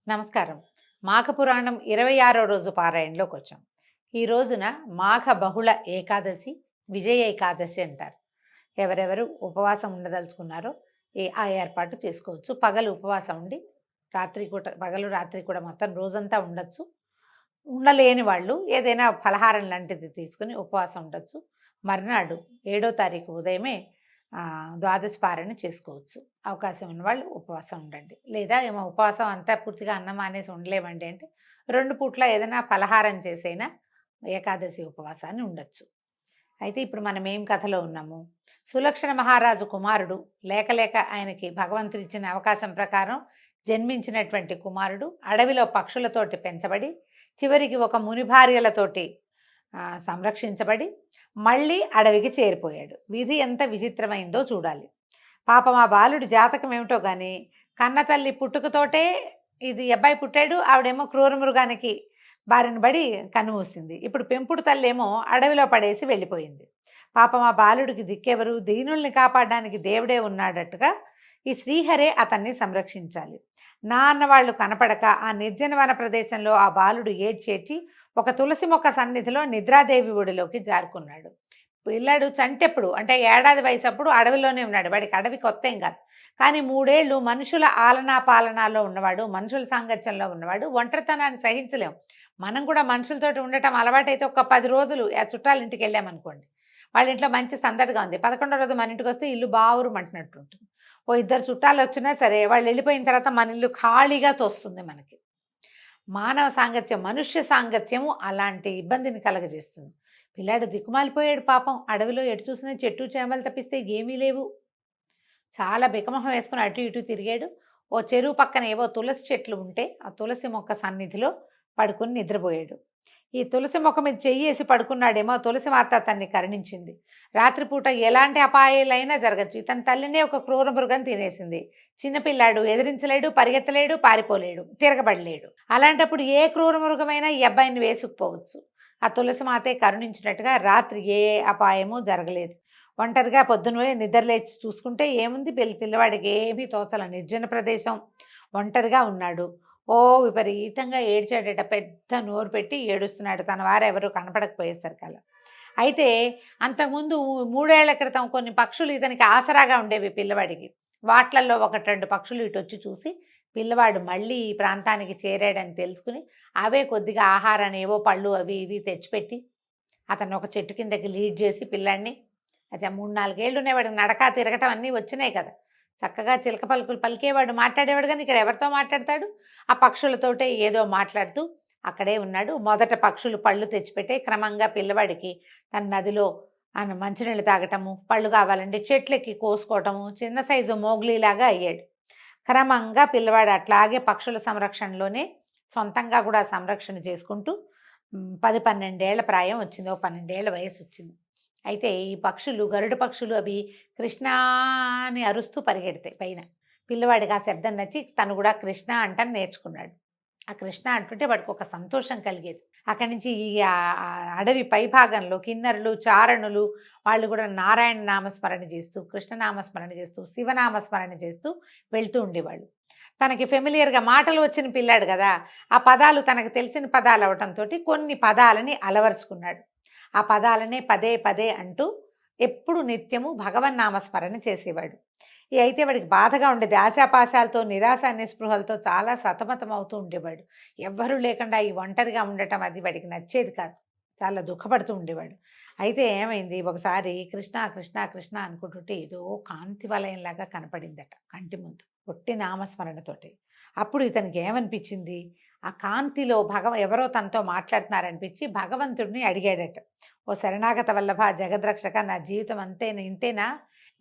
నమస్కారం. మాఘ పురాణం 26వ రోజు పారాయణలోకి వచ్చాం. ఈ రోజున మాఘ బహుళ ఏకాదశి, విజయ ఏకాదశి అంటారు. ఎవరెవరు ఉపవాసం ఉండదలుచుకున్నారో ఆ ఏర్పాటు చేసుకోవచ్చు. పగలు ఉపవాసం ఉండి రాత్రి కూడా మొత్తం రోజంతా ఉండొచ్చు. ఉండలేని వాళ్ళు ఏదైనా ఫలహారం లాంటిది తీసుకుని ఉపవాసం ఉండొచ్చు. మర్నాడు 7వ తారీఖు ఉదయమే ద్వాదశి పారాయణ చేసుకోవచ్చు. అవకాశం ఉన్నవాళ్ళు ఉపవాసం ఉండండి. లేదా ఏమో ఉపవాసం అంతా పూర్తిగా అన్నం మానేసి ఉండలేమండి అంటే 2 పూట్ల ఏదైనా ఫలహారం చేసైనా ఏకాదశి ఉపవాసాన్ని ఉండొచ్చు. అయితే ఇప్పుడు మనం ఏం కథలో ఉన్నాము? సులక్షణ మహారాజు కుమారుడు లేక ఆయనకి భగవంతుడు ఇచ్చిన అవకాశం ప్రకారం జన్మించినటువంటి కుమారుడు అడవిలో పక్షులతోటి పెంచబడి చివరికి ఒక ముని భార్యలతోటి సంరక్షించబడి మళ్ళీ అడవికి చేరిపోయాడు. విధి ఎంత విచిత్రమైందో చూడాలి. పాపం ఆ బాలుడి జాతకం ఏమిటో కానీ కన్నతల్లి పుట్టుకతోటే ఇది అబ్బాయి పుట్టాడు, ఆవిడేమో క్రూర మృగానికి బారిన పడి కన్నుమూసింది. ఇప్పుడు పెంపుడు తల్లేమో అడవిలో పడేసి వెళ్ళిపోయింది. పాపం ఆ బాలుడికి దిక్కెవరు? దీనుల్ని కాపాడడానికి దేవుడే ఉన్నాడట్టుగా ఈ శ్రీహరే అతన్ని సంరక్షించాలి. నా అన్నవాళ్ళు కనపడక ఆ నిర్జన వన ప్రదేశంలో ఆ బాలుడు ఏడ్చేటి ఒక తులసి మొక్క సన్నిధిలో నిద్రాదేవి ఒడిలోకి జారుకున్నాడు. పిల్లాడు చంటెప్పుడు అంటే ఏడాది వయసప్పుడు అడవిలోనే ఉన్నాడు. వాడికి అడవి కొత్త ఏం కాదు. కానీ 3 ఏళ్ళు మనుషుల ఆలనా పాలనాలో ఉన్నవాడు, మనుషుల సాంగత్యంలో ఉన్నవాడు. ఒంటరితనాన్ని సహించలేం. మనం కూడా మనుషులతోటి ఉండటం అలవాటైతే ఒక 10 రోజులు ఆ చుట్టాల ఇంటికి వెళ్ళామనుకోండి, వాళ్ళ ఇంట్లో మంచి సందడిగా ఉంది. 11వ రోజు మన ఇంటికి వస్తే ఇల్లు బావురుమంటున్నట్టు ఉంటుంది. ఓ 2 చుట్టాలు వచ్చినా సరే వాళ్ళు వెళ్ళిపోయిన తర్వాత మన ఇల్లు ఖాళీగా తోస్తుంది మనకి. మానవ సాంగత్యం, మనుష్య సాంగత్యము అలాంటి ఇబ్బందిని కలగజేస్తుంది. పిల్లాడు దిక్కుమాలిపోయాడు పాపం. అడవిలో ఎటు చూసినా చెట్టు చేమలు తప్పిస్తే ఏమీ లేవు. చాలా బికమొహం వేసుకుని అటు ఇటు తిరిగాడు. ఓ చెరువు పక్కన ఏవో తులసి చెట్లు ఉంటే ఆ తులసి మొక్క సన్నిధిలో పడుకుని నిద్రపోయాడు. ఈ తులసి మొక్క మీద చెయ్యేసి పడుకున్నాడేమో. తులసి మాత అతన్ని కరుణించింది. రాత్రిపూట ఎలాంటి అపాయాలైనా జరగచ్చు. ఇతని తల్లినే ఒక క్రూర మృగం తినేసింది. చిన్నపిల్లాడు ఎదిరించలేడు, పరిగెత్తలేడు, పారిపోలేడు, తిరగబడలేడు. అలాంటప్పుడు ఏ క్రూర మృగమైనా ఈ అబ్బాయిని వేసుకుపోవచ్చు. ఆ తులసి మాతే కరుణించినట్టుగా రాత్రి ఏ అపాయము జరగలేదు. ఒంటరిగా పొద్దున నిద్రలేచి చూసుకుంటే ఏముంది, పిల్లవాడికి ఏమీ తోచల. నిర్జన ప్రదేశం, ఒంటరిగా ఉన్నాడు. ఓ విపరీతంగా ఏడ్చాడట. పెద్ద నోరు పెట్టి ఏడుస్తున్నాడు, తన వారెవరు కనపడకపోయేసరికి అలా. అయితే అంతకుముందు 3 ఏళ్ల క్రితం కొన్ని పక్షులు ఇతనికి ఆసరాగా ఉండేవి పిల్లవాడికి. వాట్లల్లో 1-2 పక్షులు ఇటొచ్చి చూసి పిల్లవాడు మళ్ళీ ఈ ప్రాంతానికి చేరాడని తెలుసుకుని అవే కొద్దిగా ఆహారాన్ని ఏవో పళ్ళు అవి ఇవి తెచ్చిపెట్టి అతను ఒక చెట్టు కిందకి లీడ్ చేసి పిల్లాడిని, అయితే 3-4 ఏళ్ళు ఉండేవాడికి నడక తిరగటం అన్నీ వచ్చినాయి కదా, చక్కగా చిలక పలుకులు పలికేవాడు, మాట్లాడేవాడు. కానీ ఇక్కడ ఎవరితో మాట్లాడతాడు? ఆ పక్షులతోటే ఏదో మాట్లాడుతూ అక్కడే ఉన్నాడు. మొదట పక్షులు పళ్ళు తెచ్చిపెట్టే క్రమంగా పిల్లవాడికి తన నదిలో మంచినీళ్ళు తాగటము, పళ్ళు కావాలంటే చెట్లకి కోసుకోవటము, చిన్న సైజు మోగ్లీలాగా అయ్యాడు. క్రమంగా పిల్లవాడు అట్లాగే పక్షుల సంరక్షణలోనే సొంతంగా కూడా సంరక్షణ చేసుకుంటూ 10-12 ఏళ్ల ప్రాయం వచ్చింది. ఓ 12 ఏళ్ల వయసు వచ్చింది. అయితే ఈ పక్షులు, గరుడ పక్షులు అవి కృష్ణ అని అరుస్తూ పరిగెడతాయి పైన. పిల్లవాడికి ఆ శబ్దం నచ్చి తను కూడా కృష్ణ అంటని నేర్చుకున్నాడు. ఆ కృష్ణ అంటుంటే వాడికి ఒక సంతోషం కలిగేది. అక్కడి నుంచి ఈ అడవి పైభాగంలో కిన్నరులు, చారణులు వాళ్ళు కూడా నారాయణ నామస్మరణ చేస్తూ, కృష్ణ నామస్మరణ చేస్తూ, శివనామస్మరణ చేస్తూ వెళ్తూ ఉండేవాళ్ళు. తనకి ఫెమిలియర్గా మాటలు వచ్చిన పిల్లాడు కదా, ఆ పదాలు తనకు తెలిసిన పదాలు అవటంతో కొన్ని పదాలని అలవరుచుకున్నాడు. ఆ పదాలనే పదే పదే అంటూ ఎప్పుడు నిత్యము భగవన్నామస్మరణ చేసేవాడు. అయితే వాడికి బాధగా ఉండేది. ఆశాపాశాలతో, నిరాశ నిస్పృహలతో చాలా సతమతం అవుతూ ఉండేవాడు. ఎవ్వరూ లేకుండా ఈ ఒంటరిగా ఉండటం అది వాడికి నచ్చేది కాదు. చాలా దుఃఖపడుతూ ఉండేవాడు. అయితే ఏమైంది, ఒకసారి కృష్ణ కృష్ణ కృష్ణ అనుకుంటుంటే ఏదో కాంతి వలయంలాగా కనపడిందట కంటి ముందు, పొట్టి నామస్మరణతోటి. అప్పుడు ఇతనికి ఏమనిపించింది, ఆ కాంతిలో ఎవరో తనతో మాట్లాడుతున్నారనిపించి భగవంతుడిని అడిగాడట. ఓ శరణాగత వల్లభ, జగద్రక్షక, నా జీవితం ఇంతేనా?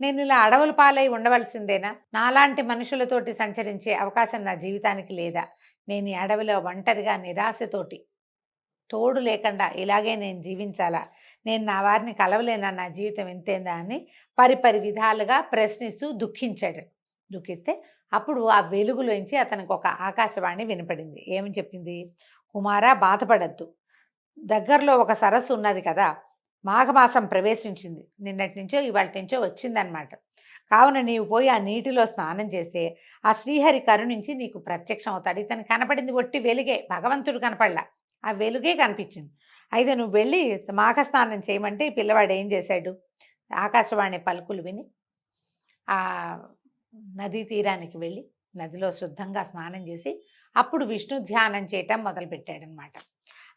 నేను ఇలా అడవుల పాలై ఉండవలసిందేనా? నాలాంటి మనుషులతోటి సంచరించే అవకాశం నా జీవితానికి లేదా? నేను ఈ అడవిలో ఒంటరిగా నిరాశతోటి, తోడు లేకుండా ఇలాగే నేను జీవించాలా? నేను నా వారిని కలవలేనా? నా జీవితం ఇంతేనా అని పరిపరి విధాలుగా ప్రశ్నిస్తూ దుఃఖిస్తే అప్పుడు ఆ వెలుగులోంచి అతనికి ఒక ఆకాశవాణి వినపడింది. ఏమని చెప్పింది? కుమారా, బాధపడద్దు. దగ్గరలో ఒక సరస్సు ఉన్నది కదా, మాఘమాసం ప్రవేశించింది. నిన్నటి నుంచో ఇవాళ నుంచో వచ్చిందనమాట. కావున నీవు పోయి ఆ నీటిలో స్నానం చేస్తే ఆ శ్రీహరి కరుణించి నీకు ప్రత్యక్షం అవుతాడు. ఇతను కనపడింది ఒట్టి వెలుగే, భగవంతుడు కనపడలా, ఆ వెలుగే కనిపించింది. అయితే నువ్వు వెళ్ళి మాఘ స్నానం చేయమంటే ఈ పిల్లవాడు ఏం చేశాడు, ఆకాశవాణి పలుకులు విని ఆ నదీ తీరానికి వెళ్ళి నదిలో శుద్ధంగా స్నానం చేసి అప్పుడు విష్ణు ధ్యానం చేయటం మొదలుపెట్టాడనమాట.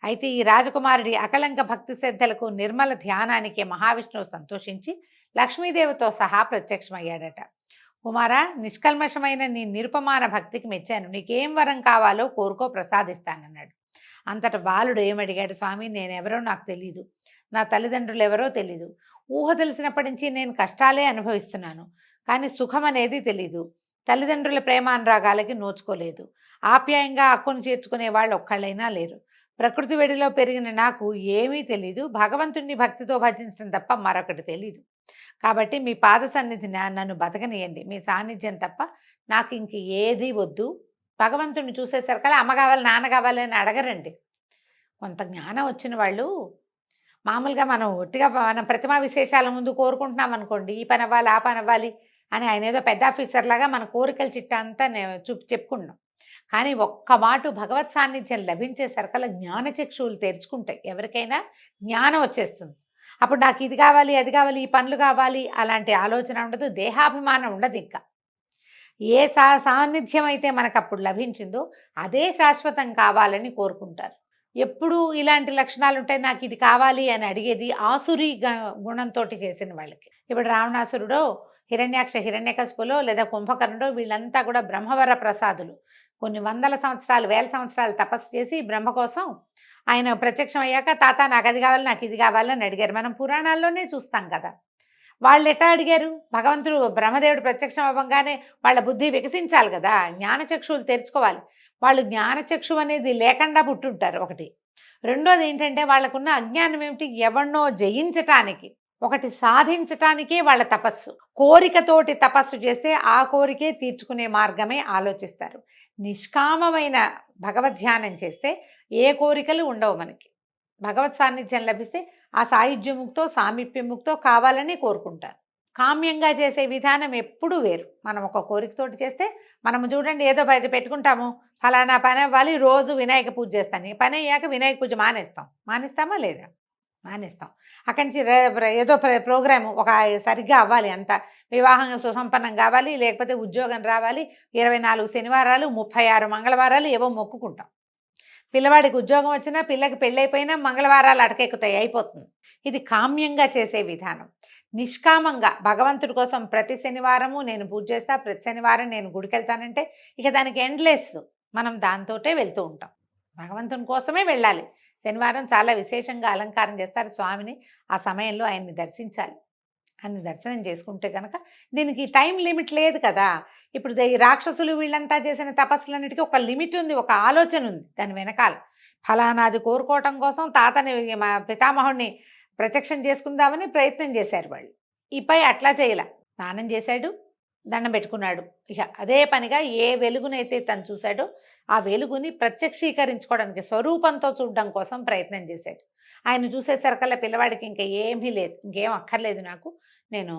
అయితే ఈ రాజకుమారుడి అకళంక భక్తి శ్రద్ధలకు నిర్మల ధ్యానానికి మహావిష్ణువు సంతోషించి లక్ష్మీదేవితో సహా ప్రత్యక్షమయ్యాడట. కుమార, నిష్కల్మషమైన నీ నిరుపమాన భక్తికి మెచ్చాను, నీకేం వరం కావాలో కోరుకో, ప్రసాదిస్తానన్నాడు. అంతట బాలుడు ఏమడిగాడు, స్వామి నేనెవరో నాకు తెలీదు, నా తల్లిదండ్రులు ఎవరో తెలీదు, ఊహ తెలిసినప్పటి నుంచి నేను కష్టాలే అనుభవిస్తున్నాను, కానీ సుఖం అనేది తెలీదు, తల్లిదండ్రుల ప్రేమానురాగాలకి నోచుకోలేదు, ఆప్యాయంగా అక్కును చేర్చుకునే వాళ్ళు ఒక్కళ్ళైనా లేరు, ప్రకృతి వెడిలో పెరిగిన నాకు ఏమీ తెలీదు, భగవంతుణ్ణి భక్తితో భజించడం తప్ప మరొకటి తెలీదు, కాబట్టి మీ పాద సన్నిధిని నన్ను బతకనియండి, మీ సాన్నిధ్యం తప్ప నాకు ఇంక ఏదీ వద్దు. భగవంతుడిని చూసేసరికల్లా అమ్మ కావాలి నాన్న కావాలి అని అడగరండి. కొంత జ్ఞానం వచ్చిన వాళ్ళు మామూలుగా మనం ఒట్టిగా మనం ప్రతిమా విశేషాల ముందు కోరుకుంటున్నాం అనుకోండి, ఈ పని అవ్వాలి ఆ పని అవ్వాలి అని ఆయన ఏదో పెద్ద ఆఫీసర్ లాగా మన కోరికల చిట్టా అంతా చెప్పుకున్నాం. కానీ ఒక్క మాట భగవత్ సాన్నిధ్యం లభించేసరికల్లా జ్ఞానచక్షువులు తెరుచుకుంటాయి, ఎవరికైనా జ్ఞానం వచ్చేస్తుంది. అప్పుడు నాకు ఇది కావాలి అది కావాలి ఈ పనులు కావాలి అలాంటి ఆలోచన ఉండదు, దేహాభిమానం ఉండదు. ఇంకా ఏ సాన్నిధ్యం అయితే మనకు అప్పుడు లభించిందో అదే శాశ్వతం కావాలని కోరుకుంటారు. ఎప్పుడు ఇలాంటి లక్షణాలు ఉంటాయి, నాకు ఇది కావాలి అని అడిగేది ఆసురి గుణంతో చేసిన వాళ్ళకి. ఇప్పుడు రావణాసురుడో హిరణ్యాక్ష హిరణ్యకశిపులో లేదా కుంభకర్ణుడో వీళ్ళంతా కూడా బ్రహ్మవర ప్రసాదులు. కొన్ని వందల సంవత్సరాలు వేల సంవత్సరాలు తపస్సు చేసి బ్రహ్మ కోసం ఆయన ప్రత్యక్షం అయ్యాక తాత నాకు అది కావాలి నాకు ఇది కావాలని అడిగారు. మనం పురాణాల్లోనే చూస్తాం కదా. వాళ్ళు ఎట్లా అడిగారు, భగవంతుడు బ్రహ్మదేవుడు ప్రత్యక్షం అవ్వగానే వాళ్ళ బుద్ధి వికసించాలి కదా, జ్ఞానచక్షువులు తెరుచుకోవాలి. వాళ్ళు జ్ఞానచక్షు అనేది లేకుండా పుట్టుంటారు ఒకటి. రెండోది ఏంటంటే వాళ్ళకున్న అజ్ఞానం ఏమిటి, ఎవరినో జయించటానికి ఒకటి సాధించటానికే వాళ్ళ తపస్సు. కోరికతోటి తపస్సు చేస్తే ఆ కోరికే తీర్చుకునే మార్గమే ఆలోచిస్తారు. నిష్కామమైన భగవద్ధ్యానం చేస్తే ఏ కోరికలు ఉండవు మనకి. భగవత్ సాన్నిధ్యం లభిస్తే ఆ సాయుధ్యముక్తో సామీప్యముక్తో కావాలని కోరుకుంటారు. కామ్యంగా చేసే విధానం ఎప్పుడూ వేరు. మనం ఒక కోరికతోటి చేస్తే మనము చూడండి ఏదో బయట పెట్టుకుంటాము, ఫలానా పని అవ్వాలి, రోజు వినాయక పూజ చేస్తాను, ఈ పని అయ్యాక వినాయక పూజ మానేస్తామా లేదా? మానేస్తాం. అక్కడి నుంచి ఏదో ప్రోగ్రాము ఒక సరిగ్గా అవ్వాలి, అంత వివాహంగా సుసంపన్నం కావాలి, లేకపోతే ఉద్యోగం రావాలి, 24 శనివారాలు 36 మంగళవారాలు ఏవో మొక్కుకుంటాం. పిల్లవాడికి ఉద్యోగం వచ్చినా పిల్లకి పెళ్ళైపోయినా మంగళవారాలు అటకెక్కుతాయి, అయిపోతుంది. ఇది కామ్యంగా చేసే విధానం. నిష్కామంగా భగవంతుడి కోసం ప్రతి శనివారము నేను పూజ చేస్తా, ప్రతి శనివారం నేను గుడికి వెళ్తానంటే ఇక దానికి ఎండ్లెస్. మనం దాంతోటే వెళ్తూ ఉంటాం, భగవంతుని కోసమే వెళ్ళాలి. శనివారం చాలా విశేషంగా అలంకారం చేస్తారు స్వామిని, ఆ సమయంలో ఆయన్ని దర్శించాలి. ఆయన్ని దర్శనం చేసుకుంటే కనుక దీనికి టైం లిమిట్ లేదు కదా. ఇప్పుడు ఈ రాక్షసులు వీళ్ళంతా చేసిన తపస్సులన్నిటికీ ఒక లిమిట్ ఉంది, ఒక ఆలోచన ఉంది దాని వెనకాల. ఫలానాది కోరుకోవటం కోసం తాతని మా పితామహుడిని ప్రత్యక్షం చేసుకుందామని ప్రయత్నం చేశారు వాళ్ళు. ఈపై అట్లా చేయలే, స్నానం చేశాడు, దండం పెట్టుకున్నాడు. ఇక అదే పనిగా ఏ వెలుగునైతే తను చూశాడో ఆ వెలుగుని ప్రత్యక్షీకరించుకోవడానికి స్వరూపంతో చూడడం కోసం ప్రయత్నం చేశాడు. ఆయన చూసేసరికల్లా పిల్లవాడికి ఇంకా ఏమీ లేదు, ఇంకేం అక్కర్లేదు నాకు, నేను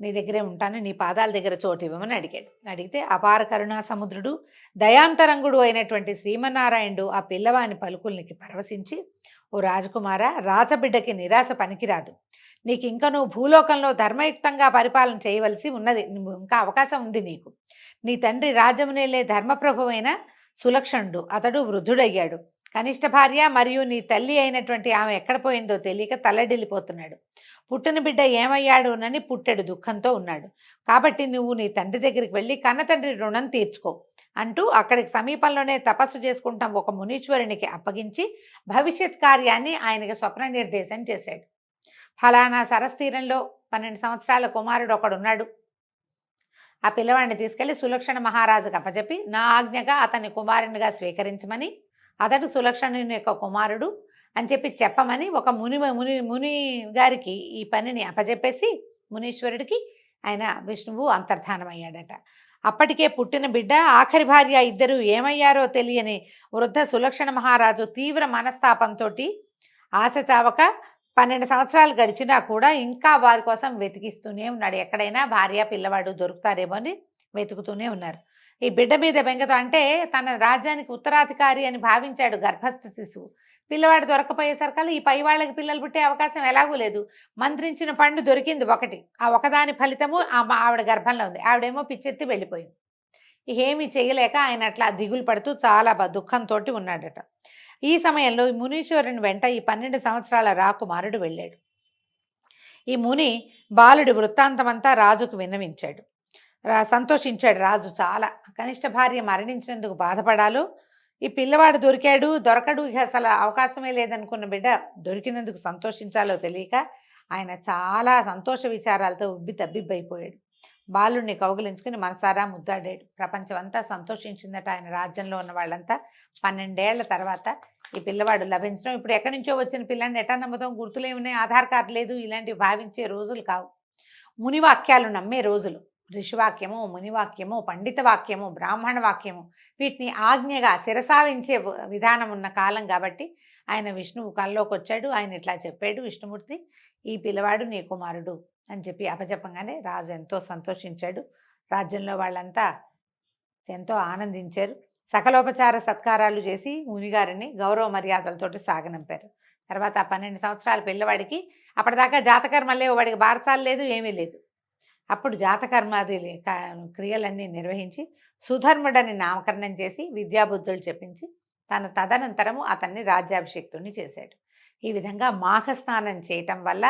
నీ దగ్గరే ఉంటాను, నీ పాదాల దగ్గర చోటు ఇవ్వమని అడిగాడు. అడిగితే అపార కరుణా సముద్రుడు దయాంతరంగుడు అయినటువంటి శ్రీమన్నారాయణుడు ఆ పిల్లవాని పలుకుల్నికి పరవశించి, ఓ రాజకుమార, రాజబిడ్డకి నిరాశ పనికిరాదు, నీకు ఇంకా నువ్వు భూలోకంలో ధర్మయుక్తంగా పరిపాలన చేయవలసి ఉన్నది, ఇంకా అవకాశం ఉంది నీకు. నీ తండ్రి రాజ్యమునేలే ధర్మప్రభువైన సులక్షణుడు, అతడు వృద్ధుడయ్యాడు. కనిష్ట భార్య మరియు నీ తల్లి అయినటువంటి ఆమె ఎక్కడ పోయిందో తెలియక తల్లడిల్లిపోతున్నాడు. పుట్టిన బిడ్డ ఏమయ్యాడునని పుట్టెడు దుఃఖంతో ఉన్నాడు. కాబట్టి నువ్వు నీ తండ్రి దగ్గరికి వెళ్ళి కన్న తండ్రి రుణం తీర్చుకో అంటూ అక్కడికి సమీపంలోనే తపస్సు చేసుకుంటాం ఒక మునీశ్వరునికి అప్పగించి భవిష్యత్ కార్యాన్ని ఆయనకి స్వప్న నిర్దేశం చేశాడు. ఫలానా సరస్తీరంలో 12 సంవత్సరాల కుమారుడు ఒకడున్నాడు. ఆ పిల్లవాడిని తీసుకెళ్లి సులక్షణ మహారాజుకు అప్పచెప్పి నా ఆజ్ఞగా అతన్ని కుమారునిగా స్వీకరించమని, అతడు సులక్షణుని యొక్క కుమారుడు అని చెప్పమని ఒక ముని గారికి ఈ పనిని అప్పచెప్పేసి మునీశ్వరుడికి ఆయన విష్ణువు అంతర్ధానమయ్యాడట. అప్పటికే పుట్టిన బిడ్డ ఆఖరి భార్య ఇద్దరు ఏమయ్యారో తెలియని వృద్ధ సులక్షణ మహారాజు తీవ్ర మనస్తాపంతో ఆశ చావక 12 సంవత్సరాలు గడిచినా కూడా ఇంకా వారి కోసం వెతికిస్తూనే ఉన్నాడు. ఎక్కడైనా భార్య, పిల్లవాడు దొరుకుతారేమో అని వెతుకుతూనే ఉన్నారు. ఈ బిడ్డ మీద బెంగతో అంటే తన రాజ్యానికి ఉత్తరాధికారి అని భావించాడు గర్భస్థ శిశువు. పిల్లవాడు దొరకపోయేసరికల్లా ఈ పై వాళ్ళకి పిల్లలు పుట్టే అవకాశం ఎలాగూ లేదు. మంత్రించిన పండు దొరికింది ఒకటి. ఆ ఒకదాని ఫలితము ఆవిడ గర్భంలో ఉంది. ఆవిడేమో పిచ్చెత్తి వెళ్ళిపోయింది. ఏమీ చేయలేక ఆయన అట్లా దిగులు పడుతూ చాలా దుఃఖంతోటి ఉన్నాడట. ఈ సమయంలో ఈ మునీశ్వరుని వెంట ఈ 12 సంవత్సరాల రాకుమారుడు వెళ్ళాడు. ఈ ముని బాలుడి వృత్తాంతమంతా రాజుకు విన్నవించాడు. సంతోషించాడు రాజు చాలా. కనిష్ట భార్య మరణించినందుకు బాధపడాలో, ఈ పిల్లవాడు దొరకడు, ఇక అసలు అవకాశమే లేదనుకున్న బిడ్డ దొరికినందుకు సంతోషించాలో తెలియక ఆయన చాలా సంతోష విచారాలతో తబ్బిబ్బైపోయాడు. బాలుడిని కౌగిలించుకుని మనసారా ముద్దాడాడు. ప్రపంచం అంతా సంతోషించిందట. ఆయన రాజ్యంలో ఉన్న వాళ్ళంతా 12 ఏళ్ల తర్వాత ఈ పిల్లవాడు లభించడం. ఇప్పుడు ఎక్కడి నుంచో వచ్చిన పిల్లాన్ని ఎటా నమ్ముతాం, గుర్తులేమున్నాయి, ఆధార్ కార్డు లేదు, ఇలాంటివి భావించే రోజులు కావు. మునివాక్యాలు నమ్మే రోజులు. ఋషివాక్యము, మునివాక్యము, పండిత వాక్యము, బ్రాహ్మణ వాక్యము, వీటిని ఆజ్ఞగా శిరసావించే విధానం ఉన్న కాలం కాబట్టి ఆయన విష్ణువు కల్లోకి వచ్చాడు. ఆయన ఇట్లా చెప్పాడు విష్ణుమూర్తి, ఈ పిల్లవాడు నీ కుమారుడు అని చెప్పి అపజెప్పంగానే రాజు ఎంతో సంతోషించాడు. రాజ్యంలో వాళ్ళంతా ఎంతో ఆనందించారు. సకలోపచార సత్కారాలు చేసి మునిగారిని గౌరవ మర్యాదలతోటి సాగనంపారు. తర్వాత 12 సంవత్సరాల పిల్లవాడికి అప్పటిదాకా జాతకర్మ లేవు, వాడికి బారసాలు లేదు, ఏమీ లేదు. అప్పుడు జాతకర్మాది క్రియలన్నీ నిర్వహించి సుధర్ముడని నామకరణం చేసి విద్యాబుద్ధులు చెప్పించి తదనంతరము అతన్ని రాజ్యాభిషేక్తుని చేశాడు. ఈ విధంగా మాఘస్నానం చేయటం వల్ల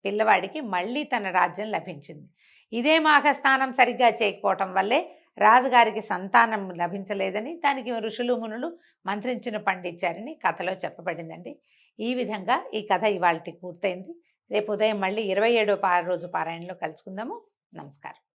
పిల్లవాడికి మళ్ళీ తన రాజ్యం లభించింది. ఇదే మాఘస్నానం సరిగ్గా చేయకపోవటం వల్లే రాజుగారికి సంతానం లభించలేదని, దానికి ఋషులు మునులు మంత్రించిన పండిచ్చారని కథలో చెప్పబడిందండి. ఈ విధంగా ఈ కథ ఇవాళకి పూర్తయింది. రేపు ఉదయం మళ్ళీ 27వ రోజు పారాయణలో కలుసుకుందాము. నమస్కారం.